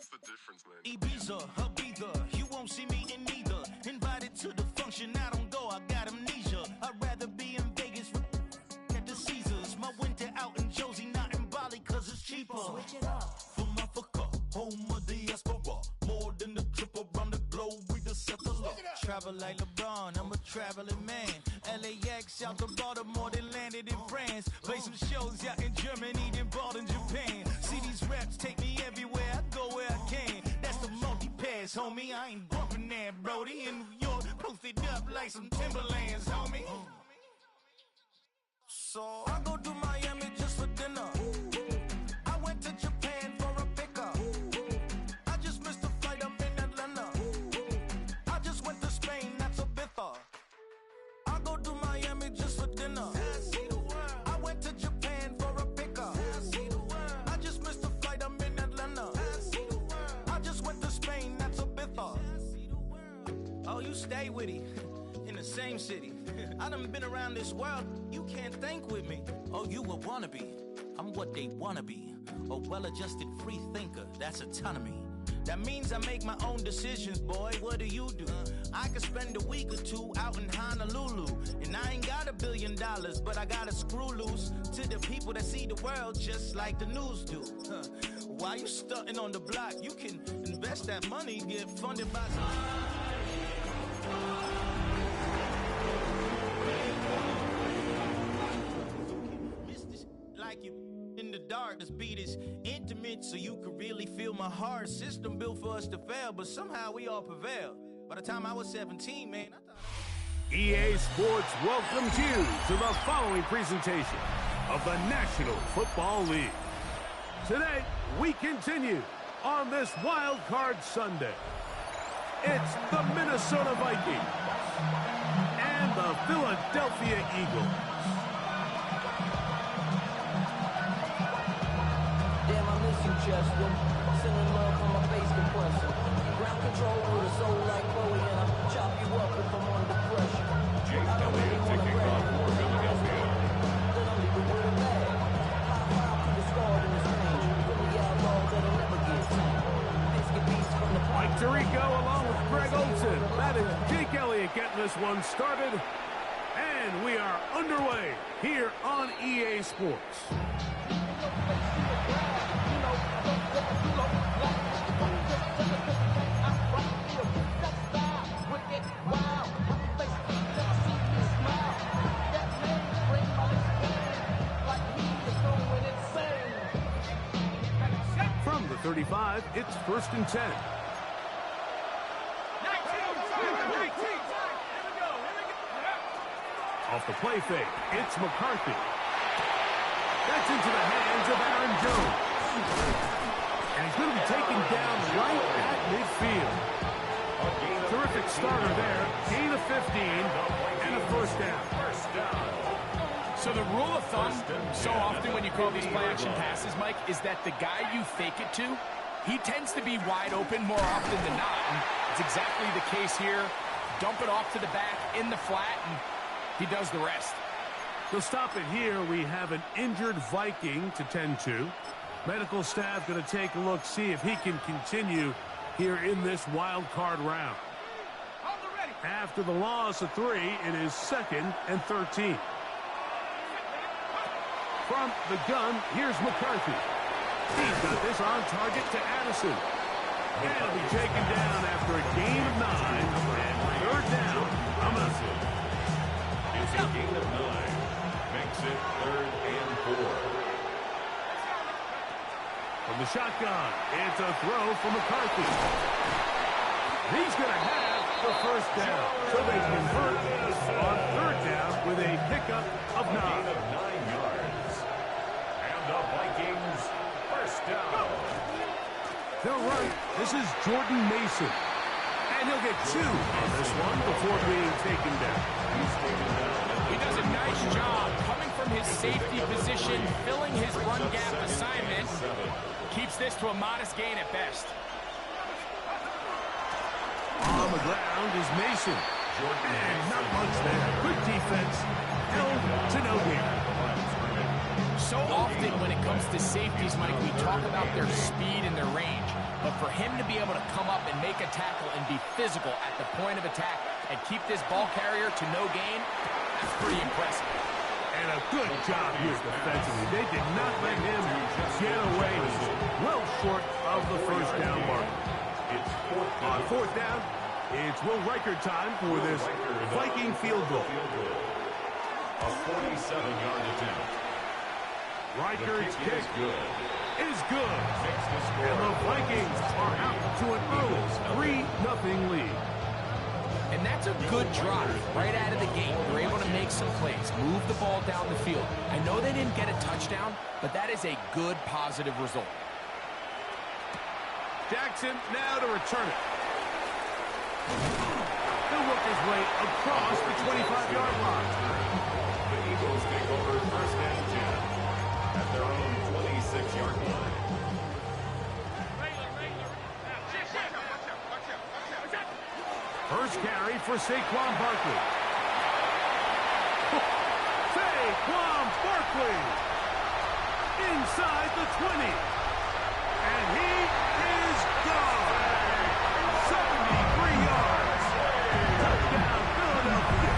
What's the difference, man? Ibiza, Ibiza, you won't see me in neither. Invited to the function, I don't go, I got amnesia. I'd rather be in Vegas at the Caesars. My winter out in Josie, not in Bali, cause it's cheaper. Switch it up. From Africa, home of the diaspora. More than the trip around the globe, we the settler. Travel like LeBron, I'm a traveling man. LAX out to Baltimore, then landed in France. Play some shows out in Germany, then bought in Japan. See these reps take me everywhere, I go where I can. That's the multi-pass, homie, I ain't bumping that, Brody. In New York, posted up like some Timberlands, homie. So I go to Miami just for dinner. I went to Japan for a pickup. I just missed a flight, I'm in Atlanta. I just went to Spain, that's Ibiza. I go to Miami just for dinner. I see the world. I went to Japan for a pickup. I see the world. I just missed a flight, I'm in Atlanta. I see the world. I just went to Spain, that's Ibiza. I see the world. Oh, you stay with it. In the same city. I done been around this world, you can't think with me. Oh, you a wannabe, I'm what they wanna be. A well-adjusted free thinker, that's autonomy. That means I make my own decisions, boy, what do you do? I could spend a week or two out in Honolulu. And I ain't got $1 billion, but I got a screw loose to the people that see the world just like the news do. Why you stunting on the block? You can invest that money, get funded by like you in the dark. This beat is intimate, so you can really feel my heart. System built for us to fail, but somehow we all prevail. By the time I was 17, man, I thought EA Sports welcomes you to the following presentation of the National Football League. Today, we continue on this Wild Card Sunday. It's the Minnesota Vikings and the Philadelphia Eagles. Damn, I miss you, Chester. Sending love from my face compressor. Ground control with a soul like Chloe, and I chop you up if I'm under pressure. Jake Elliott taking off for Philadelphia. Then I'll leave it with a bag. High five to the scarred in his range. From the outlaws that'll never get tamed. Biscuit beats from the Mike Tirico along with Greg Olson. That is Jake Elliott getting this one started. And we are underway here on EA Sports. From the 35, it's 1st and 10. Off the play fake, it's McCarthy. That's into the hands of Aaron Jones. And he's going to be taken down right at midfield. Terrific starter there. Gain of 15 and a first down. So the rule of thumb, so often when you call these play-action passes, Mike, is that the guy you fake it to, he tends to be wide open more often than not. And it's exactly the case here. Dump it off to the back in the flat, and he does the rest. To stop it here, we have an injured Viking to tend to. Medical staff going to take a look, see if he can continue here in this wild card round. After the loss of 3, it is 2nd and 13. From the gun, here's McCarthy. He's got this on target to Addison. And he'll be taken down after a gain of 9. And 3rd down, Amasa. It's a gain of 9. Makes it 3rd and 4. From the shotgun, it's a throw from McCarthy. He's going to have the first down. So they convert on 3rd down with a pickup of 9. Gain of 9 yards. And the Vikings first down. They're right. This is Jordan Mason. And he'll get 2 on this one before being taken down. He's taken down. He does a nice job coming from his safety position, filling his run gap assignment. Keeps this to a modest gain at best. On the ground is Mason. And not much there. Good defense. Held to no gain. So often when it comes to safeties, Mike, we talk about their speed and their range. But for him to be able to come up and make a tackle and be physical at the point of attack and keep this ball carrier to no gain, that's pretty impressive. And a good job here defensively. They did not let him get away. Well short of the first down mark. On fourth down, it's Will Reichert time for this Viking field goal. A 47-yard attempt. Reichert's kick is good. And the Vikings are out to an early 3-0 lead. And that's a good drive right out of the gate. They're able to make some plays, move the ball down the field. I know they didn't get a touchdown, but that is a good, positive result. Jackson now to return it. He'll work his way across the 25-yard line. The Eagles take over first and 10 at their own 26-yard line. First carry for Saquon Barkley. Saquon Barkley inside the 20. And he is gone. 73 yards. Touchdown, Philadelphia.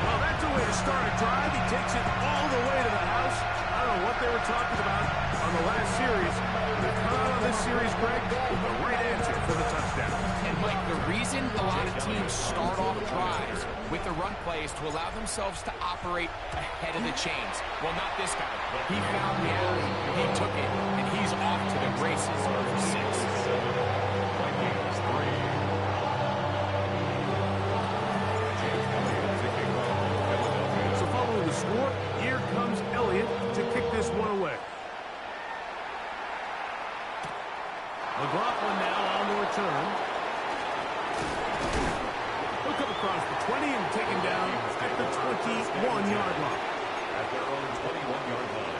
Well, that's a way to start a drive. He takes it all the way to the house. I don't know what they were talking about on the last series. They've come out on this series, Greg, with the right answer for the touchdown. And, Mike, the reason a lot of teams start off drives with the run play is to allow themselves to operate ahead of the chains. Well, not this guy. He found the alley, he took it, and he's off to the races for 6. So following the score, here comes Elliott to kick this one away. McLaughlin now on the return. He'll come across the 20 and taken down at the 21-yard line. At their own 21-yard line.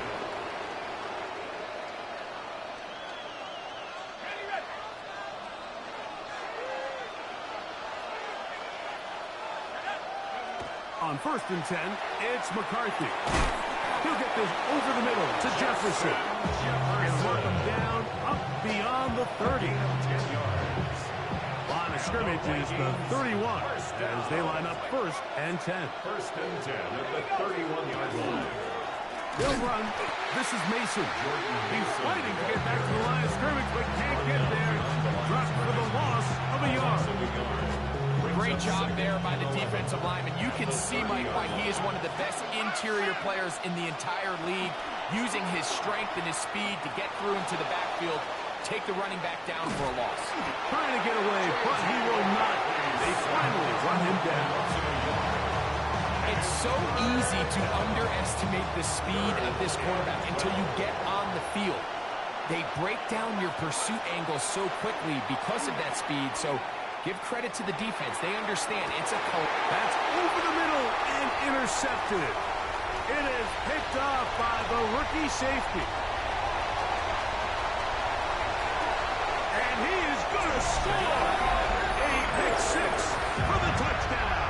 On first and 10, it's McCarthy. He'll get this over the middle to Jefferson. And mark him down up beyond the 30. Line of scrimmage is the 31 as they line up first and 10. First and 10 at the 31-yard line. They'll run. This is Mason. He's fighting to get back to the line of scrimmage, but can't get there. Dropped for the loss of a yard. Great job there by the defensive lineman. You can see, Mike, why he is one of the best interior players in the entire league, using his strength and his speed to get through into the backfield, take the running back down for a loss. Trying to get away, but he will not. They finally run him down. It's so easy to underestimate the speed of this quarterback until you get on the field. They break down your pursuit angle so quickly because of that speed, so give credit to the defense. They understand it's a That's over the middle and intercepted. It is picked off by the rookie safety. And he is going to score a pick six for the touchdown.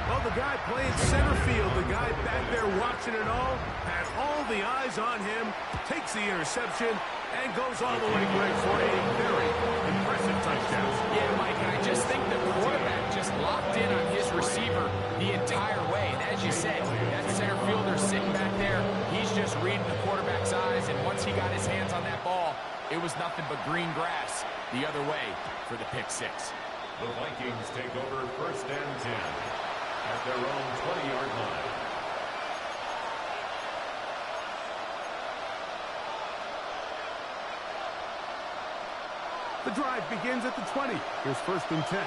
Well, the guy playing center field, the guy back there watching it all, has all the eyes on him, takes the interception, and goes all the way, Greg, for a very impressive touchdown. Yeah, Mike, and I just think the quarterback just locked in on his receiver the entire way. And as you said, that center fielder sitting back there, he's just reading the quarterback's eyes, and once he got his hands on that ball, it was nothing but green grass the other way for the pick six. The Vikings take over first and 10 at their own 20-yard line. The drive begins at the 20. Here's first and 10.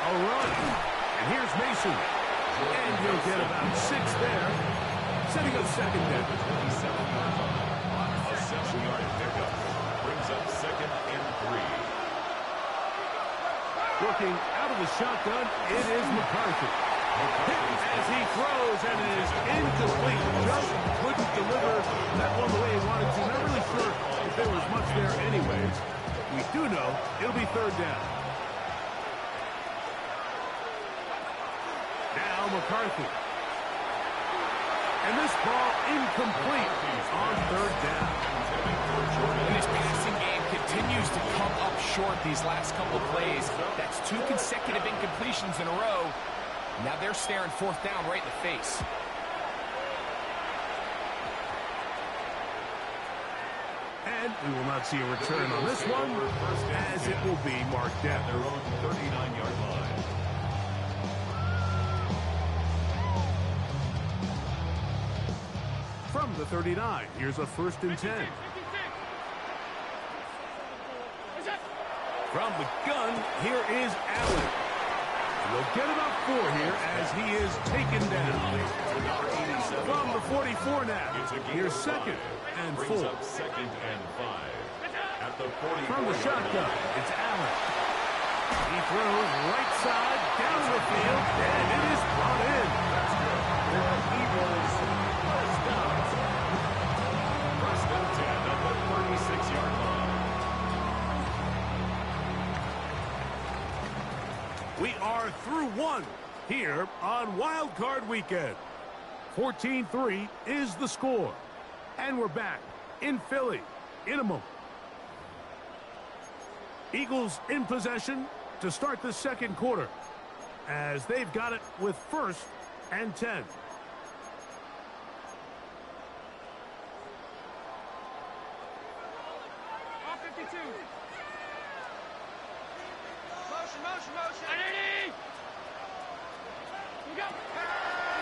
A run. And here's Mason. And he'll get about 6 there. Setting up second down. 27-yard line. A 7-yard pickup brings up second and 3. Working out of the shotgun, it is McCarthy. As he throws, and it is incomplete. Just couldn't deliver that one the way he wanted to. Not really sure if there was much there anyways. We do know it'll be third down. Now McCarthy. And this ball incomplete on third down. And this passing game continues to come up short these last couple plays. That's 2 consecutive incompletions in a row. Now they're staring fourth down right in the face. And we will not see a return on this one, as it will be marked down. Their own 39-yard line. From the 39, here's a 1st and 10. From the gun, here is Allen. We'll get about 4 here as he is taken down. From the 44 now, here's 2nd and 4. Second and 5. At the 44. From the shotgun, it's Allen. He throws right side, down the field, and it is brought in. The Eagles first down. 1st and 10 at the 36-yard line. We are through 1 here on Wild Card Weekend. 14-3 is the score. And we're back in Philly in a moment. Eagles in possession to start the second quarter, as they've got it with 1st and 10.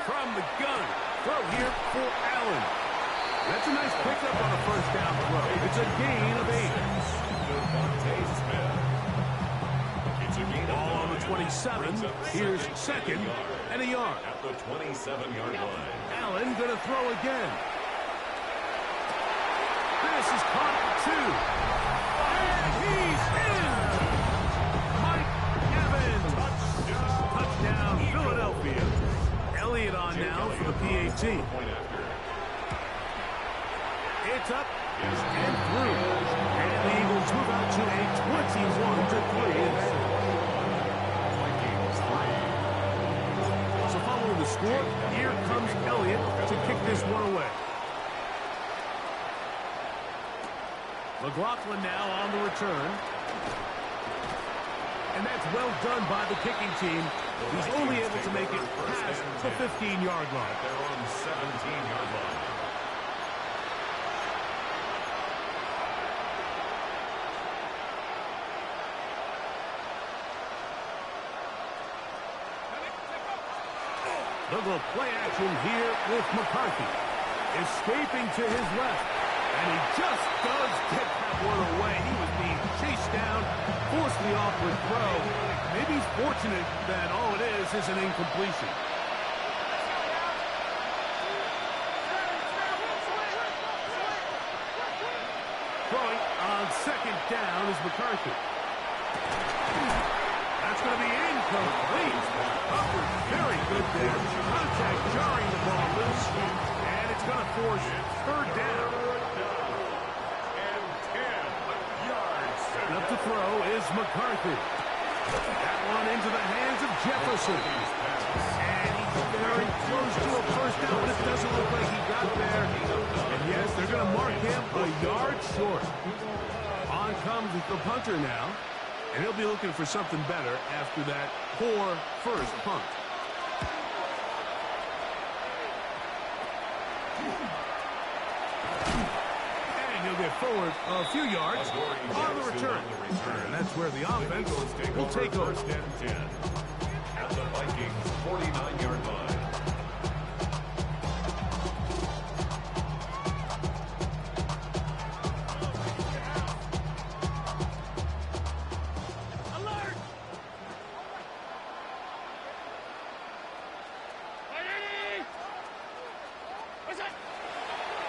From the gun, throw here for Allen. That's a nice pickup on a 1st down throw. It's a gain of 8. Ball on the 27. Here's 2nd and a yard. At the 27-yard line. Allen going to throw again. This is caught at 2. And he's in. Mike Evans. Touchdown, Philadelphia. Elliott on now for the PAT. It's up and through. And the Eagles move out to a 21-3 advantage. So following the score, here comes Elliott to kick this one away. McLaughlin now on the return. And that's well done by the kicking team. He's only able to make it past the 15-yard line. They're on 17-yard line. They'll go play action here with McCarthy. Escaping to his left. And he just does get that one away. He was being chased down, forced the awkward throw. Maybe he's fortunate that all it is an incompletion. Throwing on 2nd down is McCarthy. That's going to be incomplete. Upward, very good there. Contact jarring the ball loose. And it's going to force 3rd down. And 10 yards. And up to throw is McCarthy. That one into the hands of Jefferson. And he's very close to a 1st down, but it doesn't look like he got there. And yes, they're going to mark him a yard short. On comes the punter now. And he'll be looking for something better after that poor 1st punt. And he'll get forward a few yards on the return. And that's where the offense will take over. 1st and 10. At the Vikings' 49-yard line.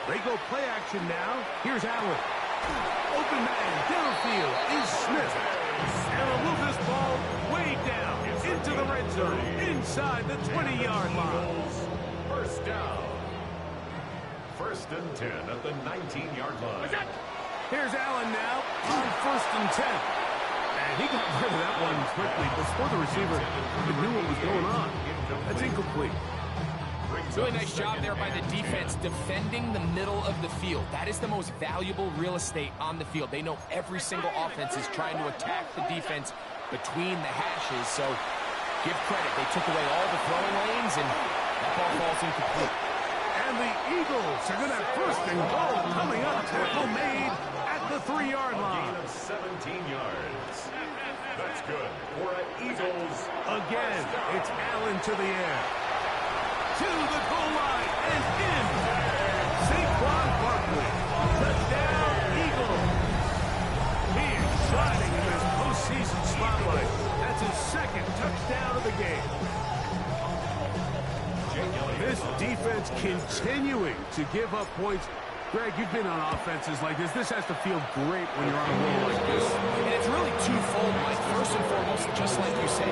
They go play action now. Here's Allen. Open man downfield is Smith. And will move this ball way down into the red zone inside the 20-yard line. 1st down. 1st and 10 at the 19-yard line. Here's Allen now on 1st and 10. And he got rid of that one quickly before the receiver even knew what was going on. That's incomplete. Really nice job there by the defense defending the middle of the field. That is the most valuable real estate on the field. They know every single offense is trying to attack the defense between the hashes, so give credit. They took away all the throwing lanes, and that ball falls incomplete. And the Eagles are going to have 1st and goal coming up. Tackle made at the 3-yard line. Gain of 17 yards. That's good for an Eagles. Again, it's Allen to the air. To the goal line and in. Saquon Barkley. Touchdown, Eagles. He is shining in this postseason spotlight. That's his 2nd touchdown of the game. This defense continuing to give up points. Greg, you've been on offenses like this. This has to feel great when you're on a roll like this. And it's really twofold, Mike. First and foremost, just like you said,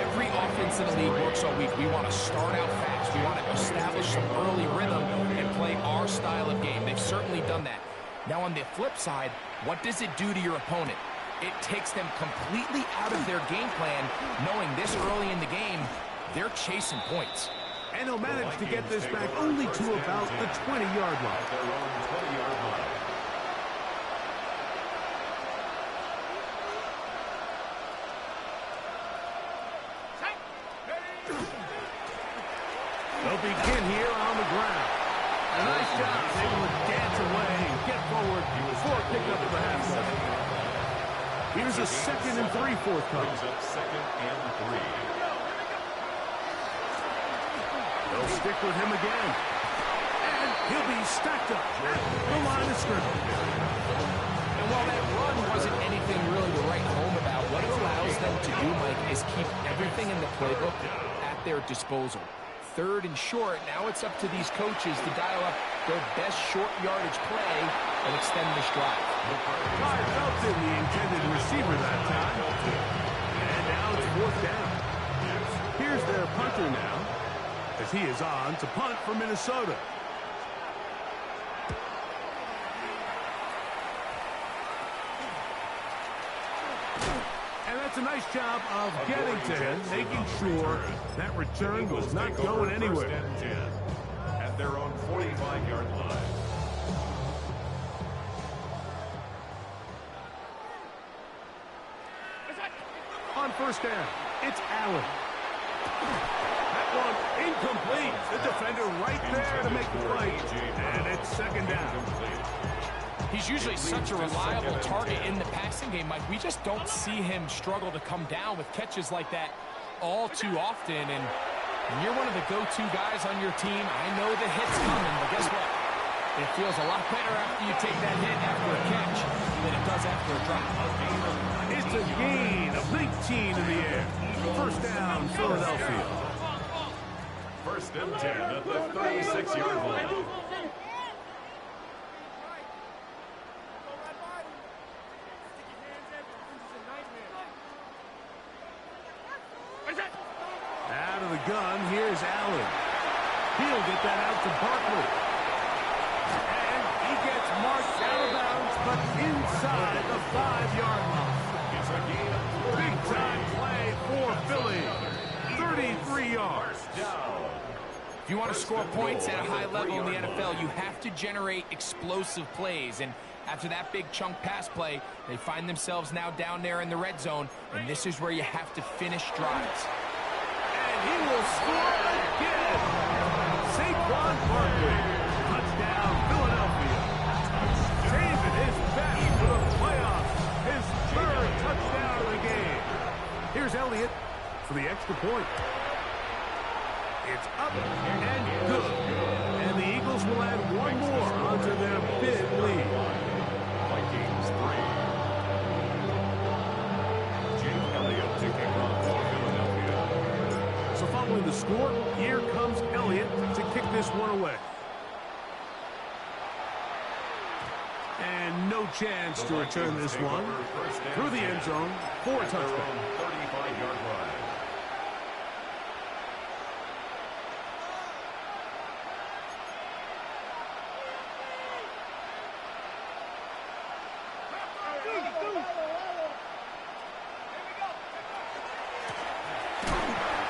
every offense in the league works all week. We want to start out fast. We want to establish some early rhythm and play our style of game. They've certainly done that. Now, on the flip side, what does it do to your opponent? It takes them completely out of their game plan, knowing this early in the game, they're chasing points. And he'll manage to get this back only to about the 20-yard line. They'll begin here on the ground. A nice job able to dance away and get forward before pickup of the half set. Here's a 2nd and 3 forthcoming. 2nd and 3. They'll stick with him again. And he'll be stacked up at the line of scrimmage. And while that run wasn't anything really to write home about, what it allows them to do, Mike, is keep everything in the playbook at their disposal. 3rd and short, now it's up to these coaches to dial up their best short yardage play and extend this drive. Guy Felton, the intended receiver that time. And now it's 4th down. Here's their punter now, as he is on to punt for Minnesota. And that's a nice job of getting to him, making sure that return was not going anywhere. At their own 45-yard line. On 1st down, it's Allen. That one incomplete. The defender right there to make the play. And it's 2nd down. He's usually such a reliable target in the passing game, Mike. We just don't see him struggle to come down with catches like that all too often. And when you're one of the go-to guys on your team, I know the hit's coming, but guess what? It feels a lot better after you take that hit after a catch than it does after a drop. It's a gain of 19 in the air. 1st down, Philadelphia. 1st and 10 at the 36-yard line. Out of the gun, here's Allen. He'll get that out to Barkley. And he gets marked out of bounds, but inside the 5-yard line. It's a gain of Big-time play for Philly. 33 yards. If you want to score points at a high level in the NFL, you have to generate explosive plays. And after that big chunk pass play, they find themselves now down there in the red zone, and this is where you have to finish drives. And he will score again. Saquon Barkley. Touchdown, Philadelphia. David is back for the playoffs. His 3rd touchdown of the game. Here's Elliott for the extra point. It's up and good. And the Eagles will add one more onto their big lead. Vikings 3. Jake Elliott to kick off for Philadelphia. So following the score, here comes Elliott to kick this one away. And no chance to return this one through the end zone for a touchdown. 35-yard line.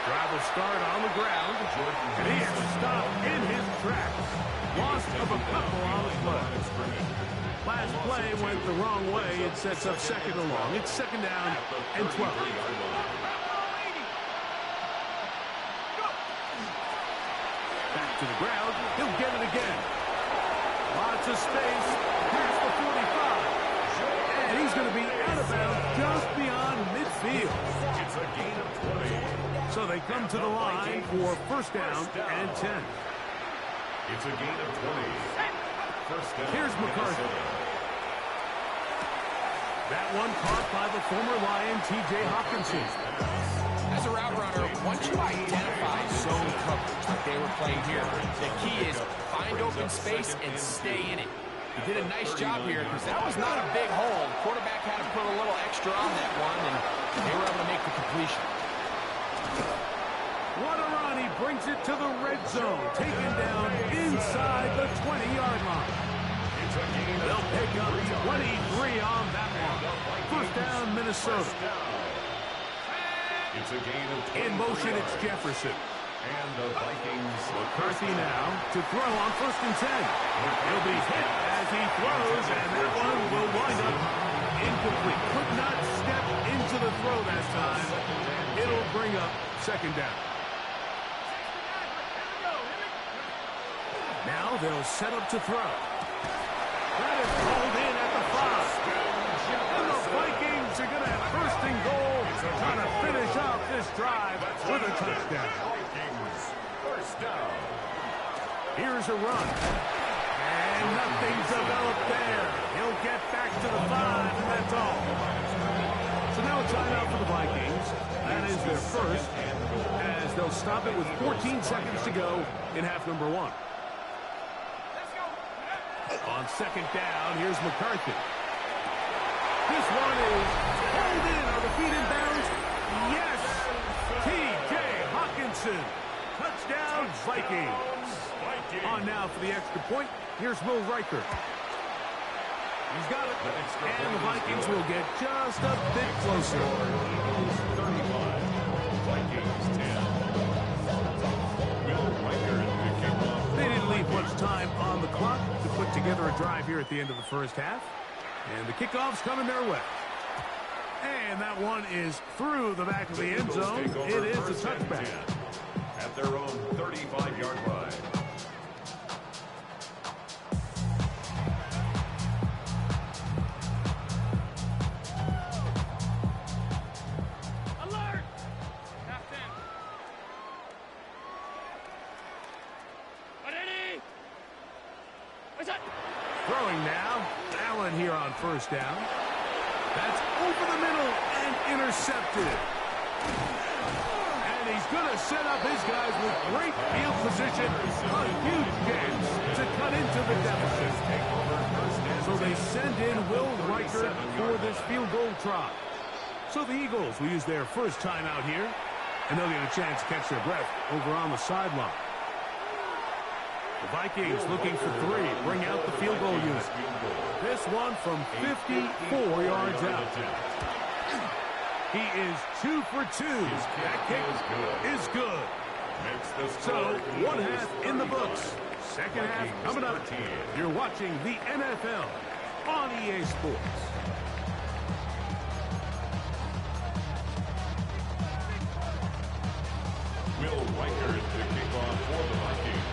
Drive will start on the ground. And he is stopped in his tracks. Loss of a couple on the play. Last play went the wrong way. It sets up second and long. It's second down and 12. Back to the ground. He'll get it again. Lots of space. Here's the 45. And he's going to be out of bounds just beyond midfield. It's a gain of 20. So they come to the line for first down and 10. It's a gain of 20. First down. Here's McCarthy. That one caught by the former Lion, T.J. Hawkinson. As a route runner, once you identify zone coverage like they were playing here, the key is find open space and stay in it. He did a nice job here because that was not a big hole. The quarterback had to put a little extra on that one, and they were able to make the completion. What a run. He brings it to the red zone. Taken down inside the 20-yard line. They'll pick up 23 on that one. First down, Minnesota. It's a gain of 20. In motion, it's Jefferson. And the Vikings. McCarthy now to throw on first and 10. He'll be hit as he throws, and that one will wind up incomplete. Could not step into the throw that time. It'll bring up second down. Now they'll set up to throw. That is called in at the 5. And the Vikings are going to have first and goal, trying to finish off this drive with a touchdown. First down. Here's a run. And nothing's developed there. He'll get back to the 5, and that's all. So now a timeout for the Vikings. That is their first, as they'll stop it with 14 seconds to go in half number 1. On second down, here's McCarthy. This one is held in. Are the feet in bounds? Yes! T.J. Hawkinson. Touchdown, Vikings. On now for the extra point. Here's Will Riker. He's got it. And the Vikings will get just a bit closer. 35. Vikings 10. Will Riker to kick off. They didn't leave much time on the clock to put together a drive here at the end of the first half. And the kickoff's coming their way. And that one is through the back of the end zone. It is a touchback. At their own 35-yard line. Alert! Captain! Ready? What's that? Throwing now. Allen here on first down. That's over the middle and intercepted. And he's going to set up his guys with great field position. A huge chance to cut into the deficit. So they send in Will Riker for this field goal try. So the Eagles will use their first timeout here, and they'll get a chance to catch their breath over on the sideline. The Vikings looking for 3. Bring out the field goal unit. This one from 54 yards out. He is 2 for 2. That kick is good. So, one half in the books. Second half coming up. You're watching the NFL on EA Sports. Will Riker to kick off for the Vikings.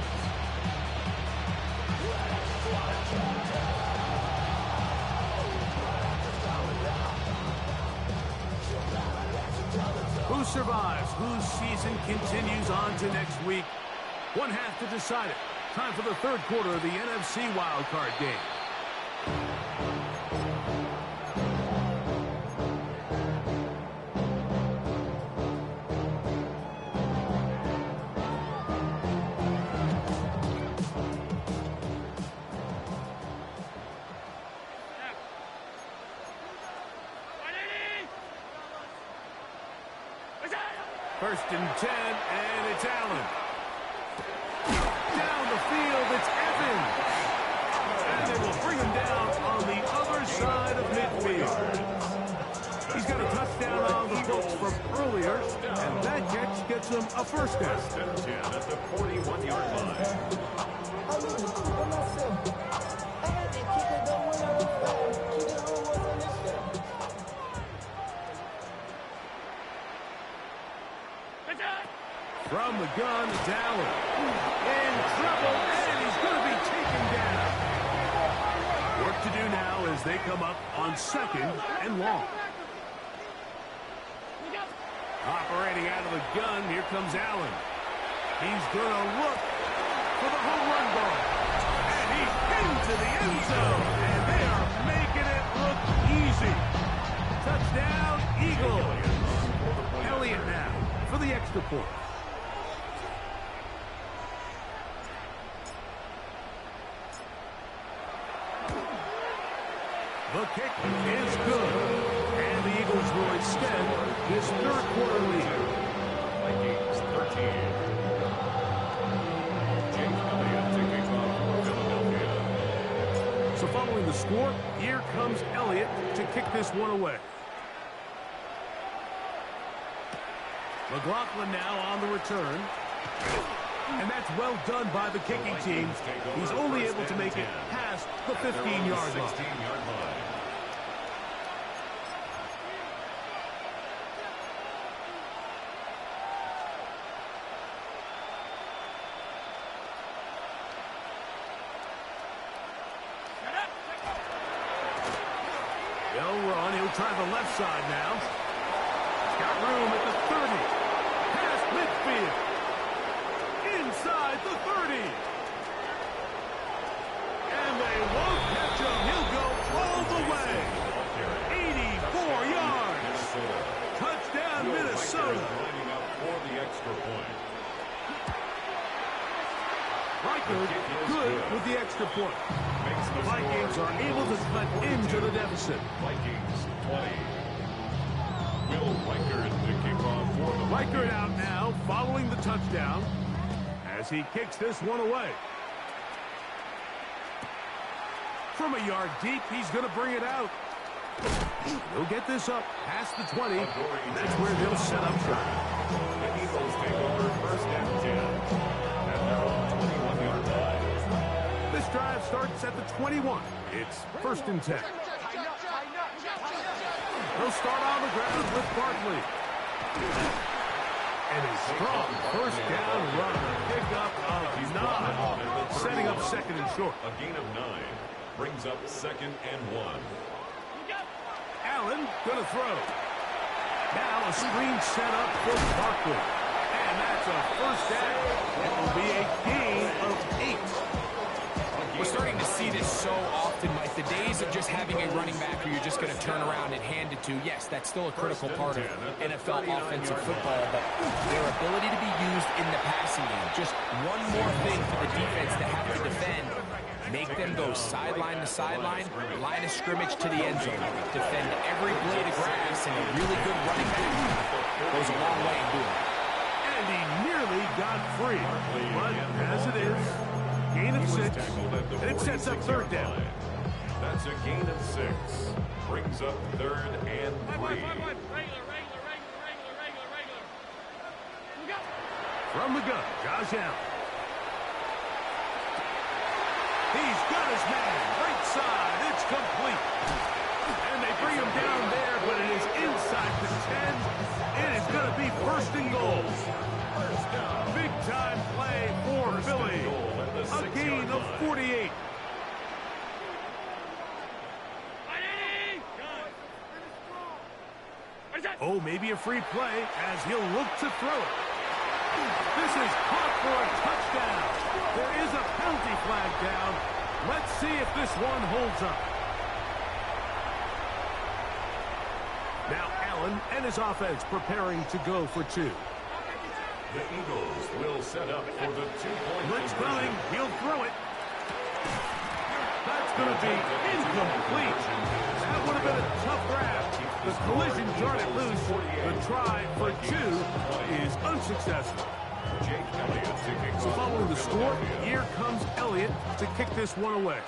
Who survives? Whose season continues on to next week? One half to decide it. Time for the third quarter of the NFC wildcard game. First and 10, and it's Allen. Down the field, it's Evans. And they will bring him down on the other side of midfield. He's got a touchdown on the books from earlier, and that catch gets gets him a first down. First and 10 at the 41-yard line. From the gun, it's Allen. In trouble, and he's going to be taken down. Work to do now as they come up on second and long. Operating out of the gun, here comes Allen. He's going to look for the home run ball. And he's into the end zone. And they are making it look easy. Touchdown, Eagles. Elliott now for the extra point. The kick is good. And the Eagles will extend this third quarter lead. Vikings 13. Jake Elliott taking off for Philadelphia. So following the score, here comes Elliott to kick this one away. McLaughlin now on the return. And that's well done by the kicking team. He's only able to make it past the 15-yard line. They'll run. He'll try the left side now. He's got room at the 30. Past midfield. Inside the 30. And they won't catch him. He'll go all the way. 84 yards. Touchdown, Minnesota. Lining up for the extra point. Reichard good with the extra point. The Vikings are able to cut into the deficit. Vikings 20. Will Reichard to kick off for the Reichard out now following the touchdown as he kicks this one away. From a yard deep, he's going to bring it out. He'll get this up past the 20. That's where they'll set up shop. The Eagles take over first and 10 at their own 21-yard line. This drive starts at the 21. It's first and 10. They'll start on the ground with Barkley. And a strong first down run. Pickup of 9. Setting up second and short. A gain of 9 brings up second and 1. Allen going to throw. Now a screen set up for Barkley. And that's a first down. It will be a gain of 8. We're starting to see this so often, Mike. The days of just having a running back who you're just going to turn around and hand it to, yes, that's still a critical part of NFL offensive football, but their ability to be used in the passing game, just one more thing for the defense to have to defend, make them go sideline to sideline, line of scrimmage to the end zone, defend every blade of grass, and a really good running back goes a long way in doing it. And he nearly got free, but as it is, gain of 6, and it sets up third down. That's a gain of 6. Brings up third and 3. From the gun, Josh Allen. He's got his man, right side, it's complete. And they bring him down there, but it is inside the 10. It is going to be first and goal. Big time play for Philly. A gain of 48. Oh, maybe a free play as he'll look to throw it. This is caught for a touchdown. There is a penalty flag down. Let's see if this one holds up. Now Allen and his offense preparing to go for 2. The Eagles will set up for the 2-point Blitz conversion. coming. He'll throw it. That's going to be incomplete. That would have been a tough grab. The collision jarred it loose. The try for 2 is unsuccessful. Jake Elliott to kick So off following the for score, Philadelphia. here comes Elliott to kick this one away.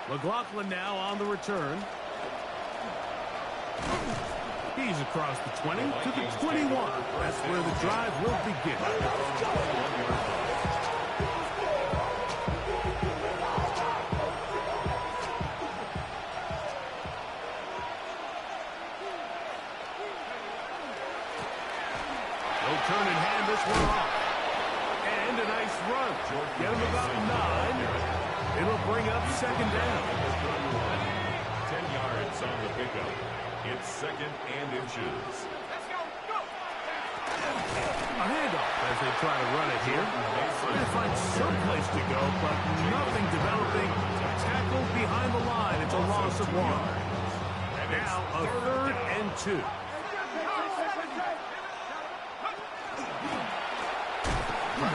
McLaughlin now on the return. He He's across the 20 to the 21. That's where the drive will begin. He'll turn and hand this one off. And a nice run. Get him about 9. It'll bring up second down. 10 yards on the pickup. It's second and inches. A handoff as they try to run it here. Trying to find some place to go, but nothing developing. Tackled behind the line. It's a loss of 1. Now a 3rd and 2.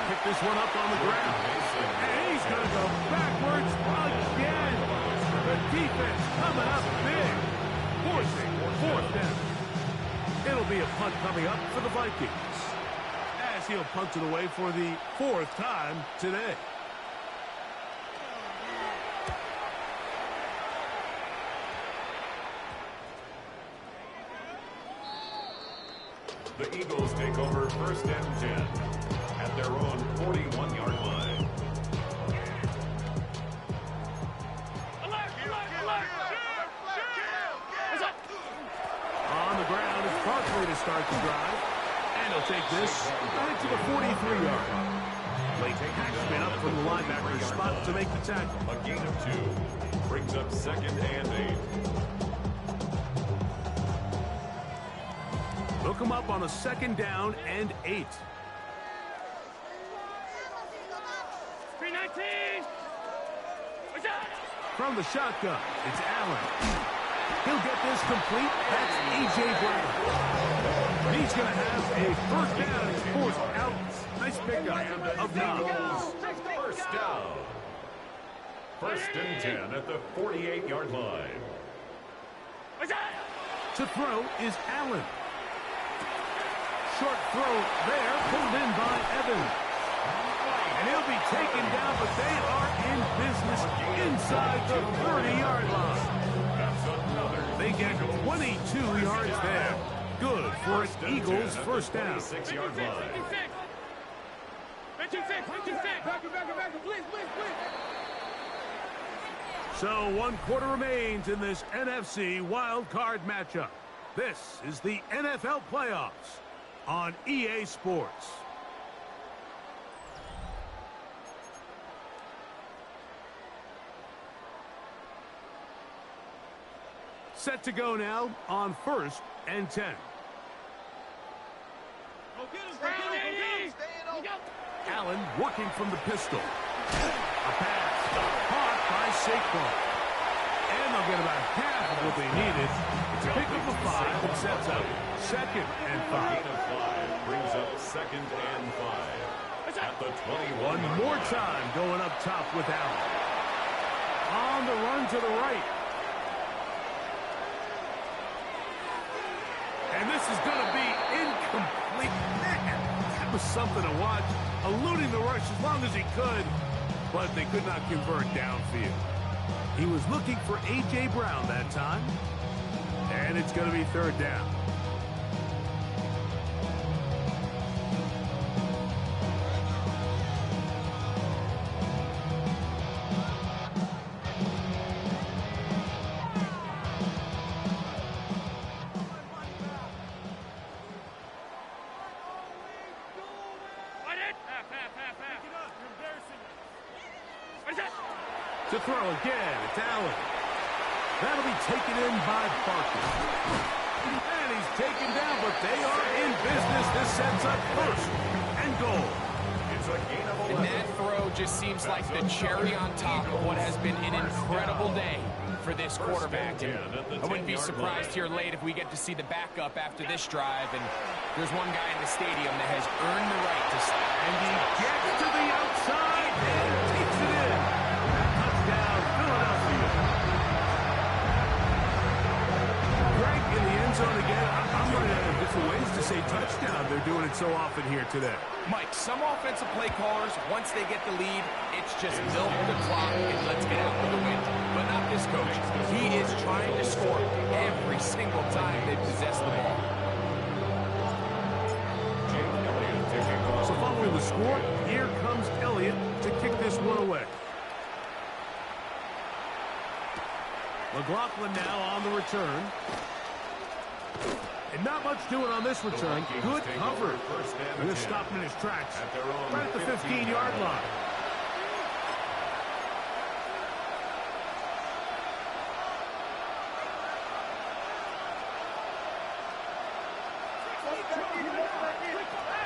Pick this one up on the ground. And he's going to go backwards again. The defense coming up big. Forcing 4th down. It'll be a punt coming up for the Vikings. As he'll punt it away for the 4th time today. The Eagles take over 1st and 10 at their own 41-yard line. On the ground is Barkley to start the drive. And he'll take this back to the 43-yard line. Late backspin up from the linebacker spot to make the tackle. A gain of 2 brings up 2nd and 8. They'll come up on a 2nd down and 8. 319. From the shotgun, it's Allen. He'll get this complete. That's A.J. Brown. He's going to have a 1st down. He's forced out. Nice pickup of 9. 1st down. 1st and 10 at the 48-yard line. To throw is Allen. Short throw there, pulled in by Evans. And he'll be taken down, but they are in business inside the 30-yard line. They get 22 yards there. Good for an Eagles 1st down. 6-yard line. So 1 quarter remains in this NFC wild card matchup. This is the NFL Playoffs on EA Sports. Set to go now on 1st and 10. Allen working from the pistol. A pass caught by Saquon. And they'll get about half of what they needed. It's a pick up of 5 and sets up 2nd and 5. Gain of 5 brings up 2nd and 5 at the 21. One more time going up top with Allen. On the run to the right. And this is going to be incomplete. Man, that was something to watch. Eluding the rush as long as he could, but they could not convert downfield. He was looking for A.J. Brown that time, and it's going to be 3rd down. To throw again, it's Allen. That'll be taken in by Barkley. And he's taken down, but they are in business. This sets up 1st and goal. It's a gain of 11. And that throw just seems like the cherry on top of what has been an incredible day for this quarterback. And I wouldn't be surprised here late if we get to see the backup after this drive. And there's one guy in the stadium that has earned the right to stop. And he gets to the outside and takes it in. Touchdown, Philadelphia. Greg in the end zone again. I'm running out of different ways to say touchdown. They're doing it so often here today. Mike, some offensive play callers, once they get the lead, it's just milk the clock and let's get out with the win. But not this coach. He is trying to score every single time they possess the ball. So following the score, here comes Elliott to kick this one away. McLaughlin now on the return. And not much doing on this return. Good cover. They're going to stop him in his tracks. Right at the 15-yard line.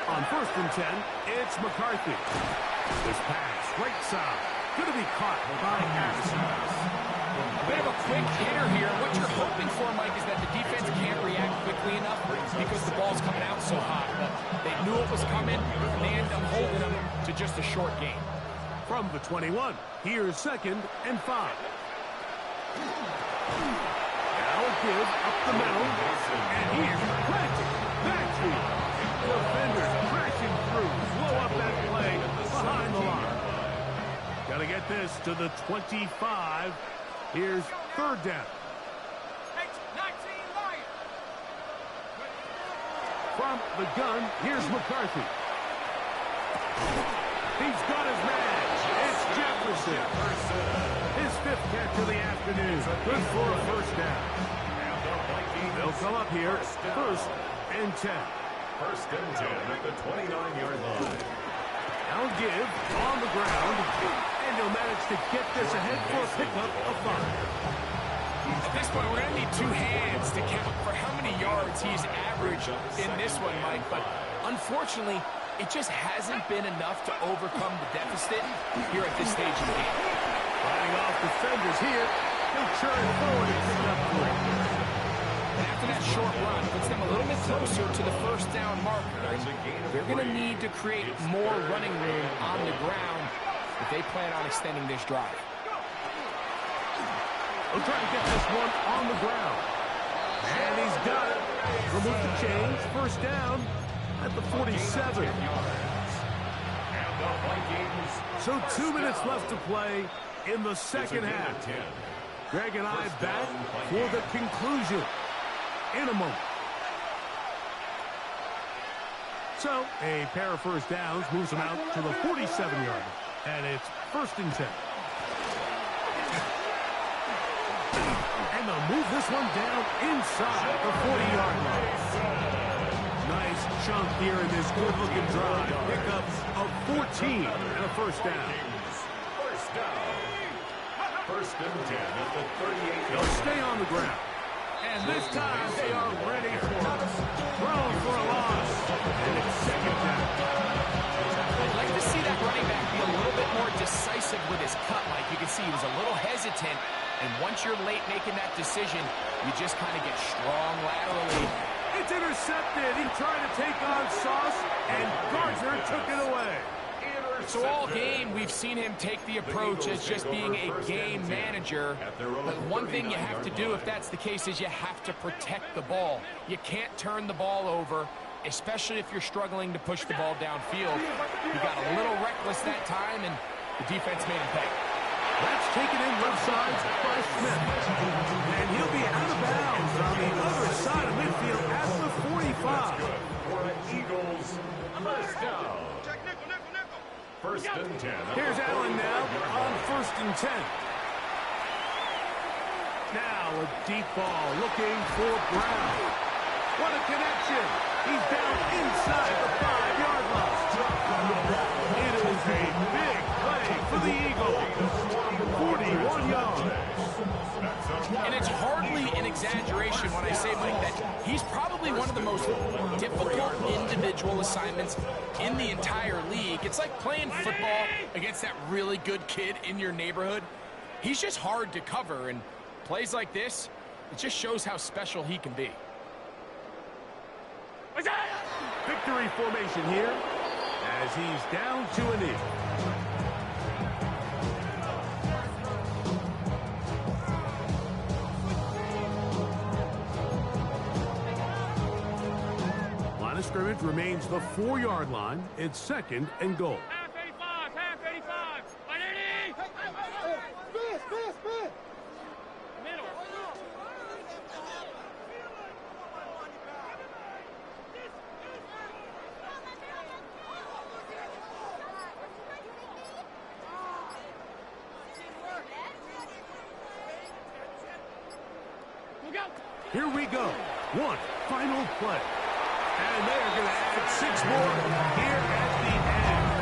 On 1st and 10, it's McCarthy. This pass, right side, going to be caught by Harrison. A bit of a quick hitter here. What you're hoping for, Mike, is that the defense can't react quickly enough because the ball's coming out so hot. But they knew it was coming, and they end up holding them to just a short gain. From the 21, here's 2nd and 5. Now a give up the middle, and here's planted. Backfield. Defenders crashing through. Blow up that play behind the line. Got to get this to the 25. Here's 3rd down. From the gun, here's McCarthy. He's got his man. It's Jefferson. His 5th catch of the afternoon. Good for a 1st down. They'll come up here. 1st and 10. 1st and 10 at the 29-yard line. Now give on the ground, and he'll manage to get this ahead for a pickup of 5. At this point, we're going to need 2 hands to count for how many yards he's averaged in this one, Mike. But unfortunately, it just hasn't been enough to overcome the deficit here at this stage of the game. Fighting off defenders here. He'll churn forward and pick up 3. And after that short run, puts them a little bit closer to the 1st down marker. They're going to need to create more running room on the ground if they plan on extending this drive. He'll try to get this one on the ground. And he's got it. Remove the chains. 1st down at the 47. So 2 minutes left to play in the 2nd half. Greg and I back for the conclusion in a moment. So a pair of 1st downs moves them out to the 47-yard line. And it's 1st and 10. And they'll move this one down inside the 40-yard line. Nice chunk here in this good-looking drive. Pickup of 14 and a 1st down. 1st down. 1st and 10 at the 38. They'll stay on the ground. And this time they are ready for it. Thrown for a loss. And it's 2nd down. I'd like to see that running back be a little bit more decisive with his cut. Like you can see, he was a little hesitant. And once you're late making that decision, you just kind of get strong laterally. It's intercepted. He tried to take on Sauce, and Gardner took it away. So all game, we've seen him take the approach as just being a game manager. But one thing you have to do if that's the case is you have to protect the ball. You can't turn the ball over, especially if you're struggling to push the ball downfield. He got a little reckless that time, and the defense made him pay. That's taken in left side by Smith. And he'll be out of bounds on the other side of midfield at the 45. For an Eagles 1st down. 1st and 10. Here's Allen now on 1st and 10. Now a deep ball looking for Brown. What a connection. He's down inside the 5-yard line. It is a big play for the Eagles. 41 yards. And it's hardly an exaggeration when I say, Mike, that he's probably one of the most difficult individual assignments in the entire league. It's like playing football against that really good kid in your neighborhood. He's just hard to cover, and plays like this, it just shows how special he can be. Victory formation here as he's down to a knee. of scrimmage remains the 4-yard line. It's 2nd and goal. Half 85, half 85. Identity! Middle. Look out! Here we go. One final play. And they are going to add 6 more here at the end.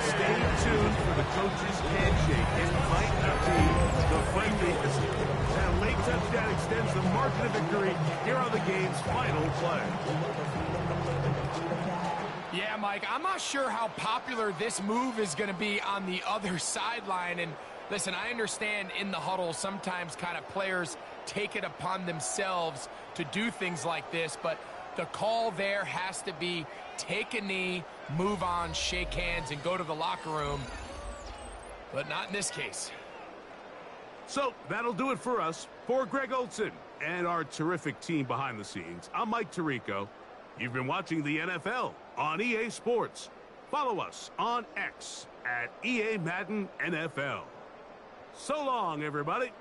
Stay tuned for the coach's handshake. It might not be the friendliest. That late touchdown extends the margin of victory here on the game's final play. Yeah, Mike, I'm not sure how popular this move is going to be on the other sideline. And listen, I understand in the huddle sometimes kind of players take it upon themselves to do things like this, but the call there has to be take a knee, move on, shake hands, and go to the locker room. But not in this case. So that'll do it for us. For Greg Olson and our terrific team behind the scenes, I'm Mike Tirico. You've been watching the NFL on EA Sports. Follow us on X at EA Madden NFL. So long, everybody.